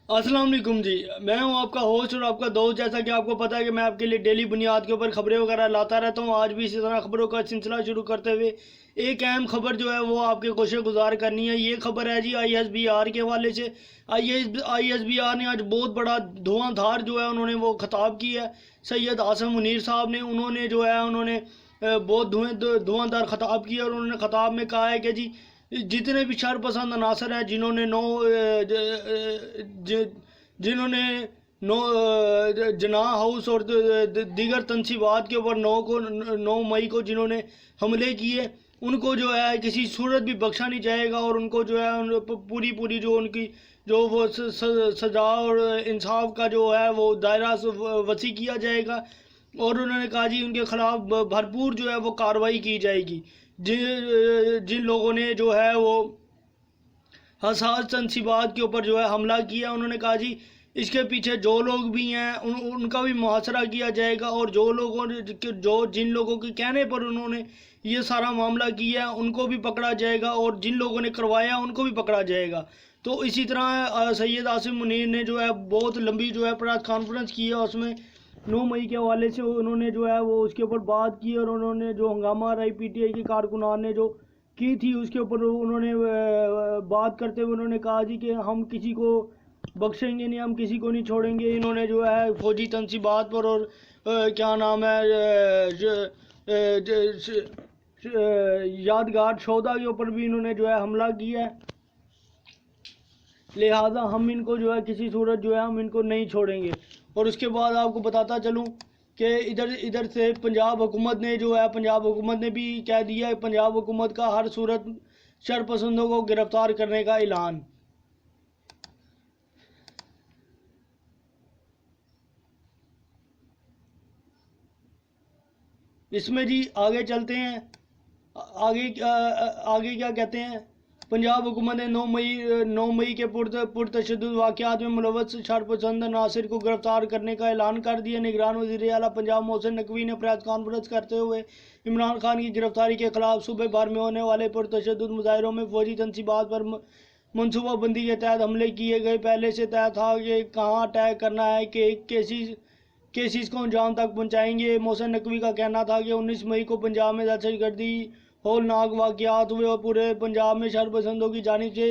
अस्सलाम वालेकुम जी। मैं हूं आपका होस्ट और आपका दोस्त। जैसा कि आपको पता है कि मैं आपके लिए डेली बुनियाद के ऊपर खबरें वगैरह लाता रहता हूं। आज भी इसी तरह खबरों का सिलसिला शुरू करते हुए एक अहम खबर जो है वो आपके गोशे गुजार करनी है। ये खबर है जी ISBR के हवाले से। ISBR ने आज बहुत बड़ा धुआंधार जो है उन्होंने वो खिताब किया है सैयद आसिम मुनीर साहब ने। उन्होंने जो है उन्होंने बहुत धुआंधार खिताब किया और उन्होंने खिताब में कहा है कि जी जितने भी शरपसंद अनासर हैं जिन्होंने जिन्होंने जना हाउस और दीगर तनसीबात के ऊपर 9 मई को जिन्होंने हमले किए उनको जो है किसी सूरत भी बख्शा नहीं जाएगा और उनको जो है पूरी जो उनकी जो वो सज़ा और इंसाफ का जो है वो दायरा वसी किया जाएगा। और उन्होंने कहा जी उनके खिलाफ भरपूर जो है वो कार्रवाई की जाएगी। जिन लोगों ने जो है वो हसास तनसीबात के ऊपर जो है हमला किया, उन्होंने कहा जी इसके पीछे जो लोग भी हैं उनका भी मुहासरा किया जाएगा और जिन लोगों के कहने पर उन्होंने ये सारा मामला किया उनको भी पकड़ा जाएगा और जिन लोगों ने करवाया उनको भी पकड़ा जाएगा। तो इसी तरह सैयद आसिम मुनीर ने जो है बहुत लंबी जो है प्रेस कॉन्फ्रेंस की है, उसमें 9 मई के हवाले से उन्होंने जो है वो उसके ऊपर बात की और उन्होंने जो हंगामा PTI के कारकुनान ने जो की थी उसके ऊपर उन्होंने बात करते हुए उन्होंने कहा जी कि हम किसी को बख्शेंगे नहीं, हम किसी को नहीं छोड़ेंगे। इन्होंने जो है फौजी तनसीबात पर और क्या नाम है यादगार शोधा के ऊपर भी इन्होंने जो है हमला किया है, लिहाजा हम इनको जो है किसी सूरत जो है हम इनको नहीं छोड़ेंगे। और उसके बाद आपको बताता चलूँ कि इधर से पंजाब हुकूमत ने जो है पंजाब हुकूमत ने भी कह दिया है पंजाब हुकूमत का हर सूरत शरपसंदों को गिरफ्तार करने का ऐलान। इसमें जी आगे चलते हैं, आगे क्या कहते हैं। पंजाब हुकूमत ने 9 मई के पुरतशद्दुद वाक़यात में मुलव्वस शरपसंद नासिर को गिरफ्तार करने का ऐलान कर दिया। निगरान वज़ीर आला पंजाब मोहसिन नकवी ने प्रेस कॉन्फ्रेंस करते हुए इमरान खान की गिरफ्तारी के खिलाफ सूबे भर में होने वाले पुरतशद्दुद मुजाहिरों में फौजी तनसीबात पर मनसूबाबंदी के तहत हमले किए गए। पहले से तय था कि कहाँ अटैक करना है कि केसेस को अंजाम तक पहुँचाएंगे। मोहसिन नकवी का कहना था कि 19 मई को पंजाब में दहशतगर्दी होलनाक वाक़यात हुए और पूरे पंजाब में शरपसंदों की जानिब से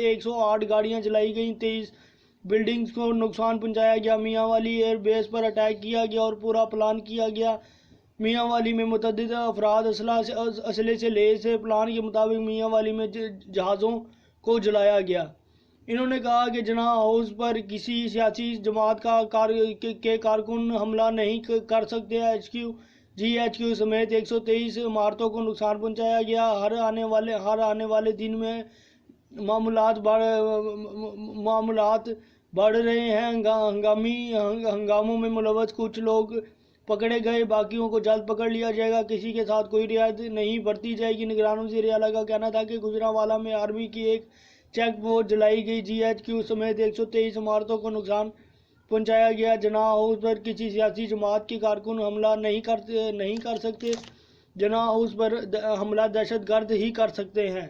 108 गाड़ियाँ जलाई गईं, 23 बिल्डिंग्स को नुकसान पहुँचाया गया, मियांवाली एयर बेस पर अटैक किया गया और पूरा प्लान किया गया। मियांवाली में मुतअद्दिद अफराद असले से लेस है। प्लान के मुताबिक मियांवाली में जहाज़ों को जलाया गया। इन्होंने कहा कि जना हाउस पर किसी सियासी जमात के कारकुन हमला नहीं कर सकते। GHQ समेत 123 इमारतों को नुकसान पहुंचाया गया। हर आने वाले दिन में मामूलात बढ़ रहे हैं। हंगामों में मुलव्वस कुछ लोग पकड़े गए, बाकियों को जल्द पकड़ लिया जाएगा। किसी के साथ कोई रियायत नहीं बरती जाएगी। निगरान वज़ीर आला का कहना था कि गुजरांवाला में आर्मी की एक चेक पोस्ट जलाई गई। GHQ समेत 123 इमारतों को नुकसान पहुंचाया गया। जना हाउस पर किसी सियासी जमात के कारकुन हमला नहीं कर सकते। जना हाउस पर हमला दहशतगर्द ही कर सकते हैं।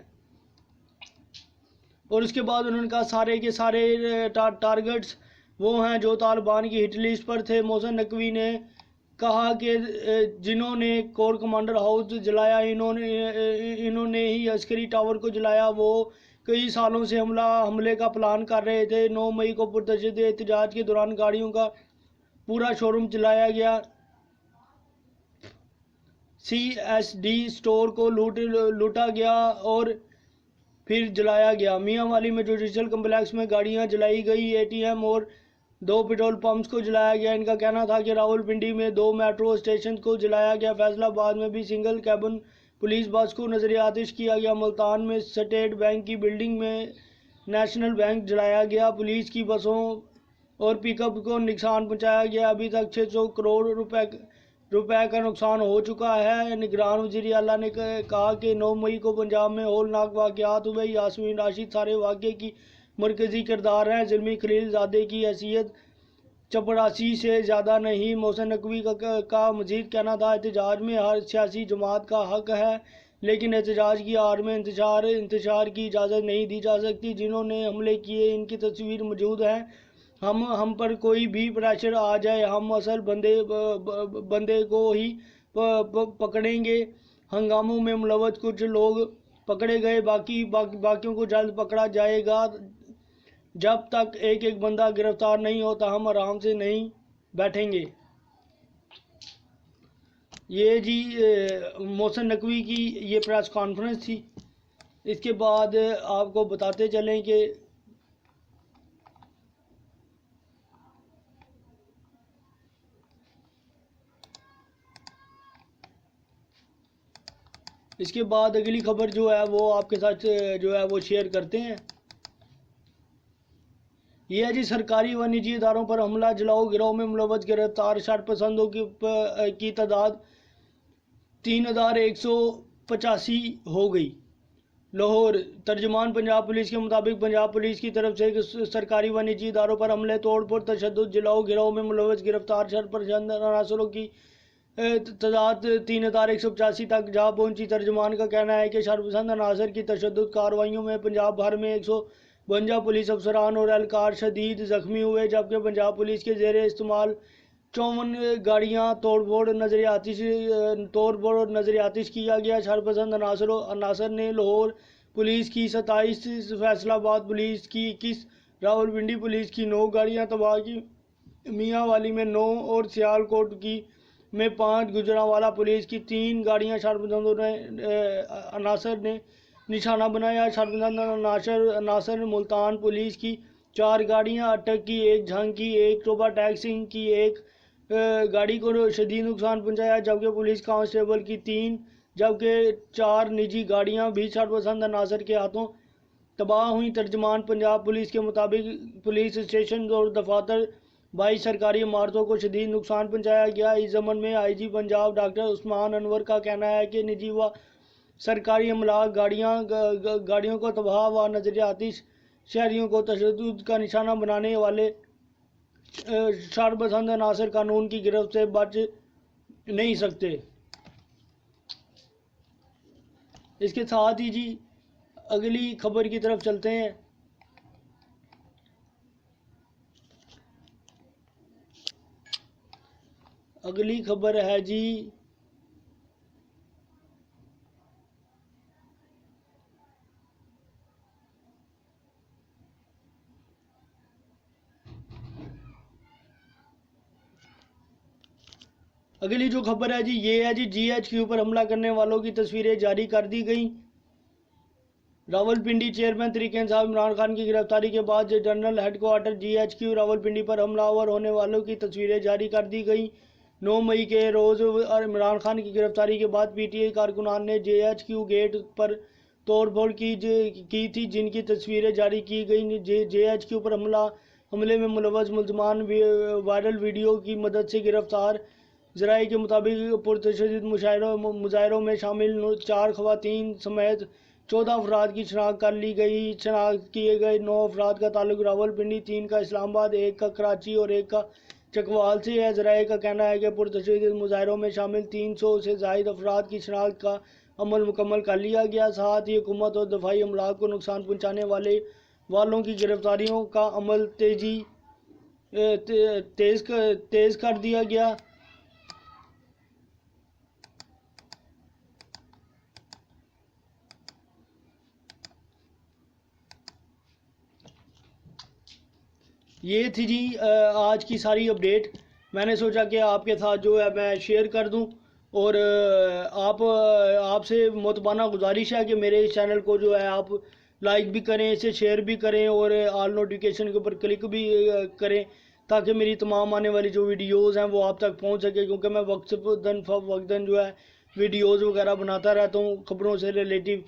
और उसके बाद उन्होंने कहा सारे के सारे टारगेट्स वो हैं जो तालिबान की हिट लिस्ट पर थे। मोहसिन नकवी ने कहा कि जिन्होंने कोर कमांडर हाउस जलाया इन्होंने ही अस्करी टावर को जलाया। वो कई सालों से हमले का प्लान कर रहे थे। 9 मई को पुरतशद्दुद एहतजाज के दौरान गाड़ियों का पूरा शोरूम जलाया गया। CSD स्टोर को लूटा गया और फिर जलाया गया। मियांवाली में जुडिशल कम्प्लेक्स में गाड़ियां जलाई गई। ATM और 2 पेट्रोल पंप्स को जलाया गया। इनका कहना था कि रावलपिंडी में 2 मेट्रो स्टेशन को जलाया गया। फैसलाबाद में भी सिंगल कैबिन पुलिस बस को नजर आतिश किया गया। मुल्तान में स्टेट बैंक की बिल्डिंग में नेशनल बैंक जलाया गया। पुलिस की बसों और पिकअप को नुकसान पहुंचाया गया। अभी तक 600 करोड़ रुपए का नुकसान हो चुका है। निगरान वज़ीर आला ने कहा कि 9 मई को पंजाब में होलनाक वाक़यात हुए। यास्मीन राशिद सारे वाक़े की मरकज़ी किरदार हैं। ज़िल्मी खलीलज़ादे की हैसियत चपरासी से ज़्यादा नहीं। मोहसिन नकवी का मज़ीद कहना था एहतजाज में हर सियासी जमात का हक है لیکن احتجاج کی آڑ میں انتشار کی اجازت نہیں دی جا سکتی۔ جنہوں نے حملے کیے ان کی تصویر موجود ہے۔ ہم پر کوئی بھی پریشر آ جائے ہم اصل بندے کو ہی پکڑیں گے۔ ہنگاموں میں ملوث کچھ لوگ پکڑے گئے، باقیوں کو جلد پکڑا جائے گا۔ جب تک ایک بندہ گرفتار نہیں ہوتا ہم آرام سے نہیں بیٹھیں گے۔ یہ جی محسن نقوی کی یہ پریس کانفرنس تھی۔ اس کے بعد آپ کو بتاتے چلیں کہ اس کے بعد اگلی خبر جو ہے وہ آپ کے ساتھ جو ہے وہ شیئر کرتے ہیں۔ یہ ہے جی سرکاری و نجی اداروں پر حملہ، جلاؤ گروہ میں ملوث گرفتار شر پسندوں کی تعداد 3185 ہو گئی۔ لاہور، ترجمان پنجاب پولیس کے مطابق پنجاب پولیس کی طرف سے سرکاری و نجی اداروں پر حملے، توڑ پھوڑ، تشدد، جلاؤ گروہ میں ملوث گرفتار شر پسند عناصروں کی تعداد 3185 تک جا پہنچی۔ ترجمان کا کہنا ہے کہ شرپسند عناصر کی تشدد کارروائیوں میں پنجاب بھر میں 152 پولیس افسران اور اہلکار شدید زخمی ہوئے، جبکہ پنجاب پولیس کے زیر استعمال 54 گاڑیاں توڑ پھوڑ اور نظر آتش کیا گیا۔ شرپسند عناصر نے لاہور پولیس کی 27، فیصل آباد پولیس کی 21، راولپنڈی پولیس کی 9 گاڑیاں تباہ کی، میاں والی میں 9 اور سیالکوٹ میں 5، گجرانوالہ پولیس کی 3 گاڑیاں شرپسند عناصر نے نشانہ بنایا۔ شرپسند عناصر نے ملتان پولیس کی 4 گاڑیاں، اٹک کی 1، جھنگ کی 1، ٹوبہ ٹیکسنگ کی 1 گاڑی کو شدید نقصان پہنچایا، جبکہ پولیس کانسٹیبل کی 3، جبکہ 4 نجی گاڑیاں بھی شرپسند عناصر کے ہاتھوں تباہ ہوئیں۔ ترجمان پنجاب پولیس کے مطابق پولیس اسٹیشن اور دفاتر 22 سرکاری عمارتوں کو شدید نقصان پہنچایا گیا۔ اس ضمن میں آئی جی پنجاب ڈاکٹر عثمان انور کا کہنا ہے کہ نجی و سرکاری املاک گاڑیوں کو تباہ و نظر آتش شہریوں کو تشدد کا نشانہ بنانے والے شرپسند عناصر قانون کی گرفت سے بچ نہیں سکتے۔ اس کے ساتھ ہی جی اگلی خبر کی طرف چلتے ہیں۔ اگلی خبر ہے جی اگلی جو خبر ہے جی یہ ہے جی ایچ کیو پر حملہ کرنے والوں کی تصویریں جاری کر دی گئیں۔ راولپنڈی چیئرمین طریق انصاف عمران خان کی گرفتاری کے بعد general headquarter H Q Rawalpindi پر حملہ آور ہونے والوں کی تصویریں جاری کر دی گئیں۔ 9 مئی کے روز عمران خان کی گرفتاری کے بعد پی ٹی آئی کارکنان نے ایچ کیو گیٹ پر توڑ پھوڑ کی تھی، جن کی تصویریں جاری کی گئیں۔ ایچ کیو پر حملے میں ملوث ملزمان وائرل ویڈیو کی مدد سے گرفتار۔ ذرائع کے مطابق پرتشدد مظاہروں میں شامل 4 خواتین سمیت 14 افراد کی شناخت کر لی گئی۔ شناخت کیے گئے 9 افراد کا تعلق راولپنڈی، 3 کا اسلام آباد، 1 کا کراچی اور 1 کا چکوال سے ہے۔ ذرائع کا کہنا ہے کہ پرتشدد مظاہروں میں شامل 300 سے زائد افراد کی شناخت کا عمل مکمل کر لیا گیا۔ ساتھ ہی حکومت اور دفاعی املاک کو نقصان پہنچانے والوں کی گرفتاریوں کا عمل تیز کر دیا گیا۔ یہ تھی جی آج کی ساری اپڈیٹ۔ میں نے سوچا کہ آپ کے ساتھ جو ہے میں شیئر کر دوں، اور آپ سے متبانہ گزارش ہے کہ میرے اس چینل کو جو ہے آپ لائک بھی کریں، اسے شیئر بھی کریں اور آل نوٹیفیکیشن کے اوپر کلک بھی کریں، تاکہ میری تمام آنے والی جو ویڈیوز ہیں وہ آپ تک پہنچ سکے، کیونکہ میں وقتاً جو ہے ویڈیوز وغیرہ بناتا رہتا ہوں خبروں سے ریلیٹیو۔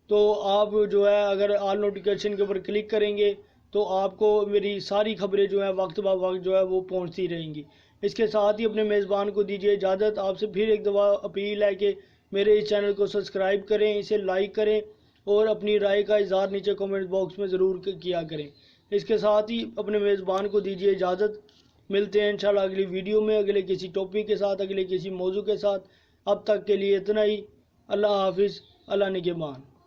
تو آپ جو ہے اگر آل نوٹیفیکیشن کے اوپر کلک کریں گے تو آپ کو میری ساری خبریں جو ہیں وقت بہ وقت جو ہے وہ پہنچتی رہیں گی۔ اس کے ساتھ ہی اپنے میزبان کو دیجیے اجازت۔ آپ سے پھر ایک دفعہ اپیل ہے کہ میرے اس چینل کو سبسکرائب کریں، اسے لائک کریں اور اپنی رائے کا اظہار نیچے کمنٹ باکس میں ضرور کیا کریں۔ اس کے ساتھ ہی اپنے میزبان کو دیجیے اجازت۔ ملتے ہیں انشاءاللہ اگلی ویڈیو میں، اگلے کسی ٹاپک کے ساتھ، اگلے کسی موضوع کے ساتھ۔ اب تک کے لیے اتنا ہی۔ اللہ حافظ۔ اللہ نگہبان.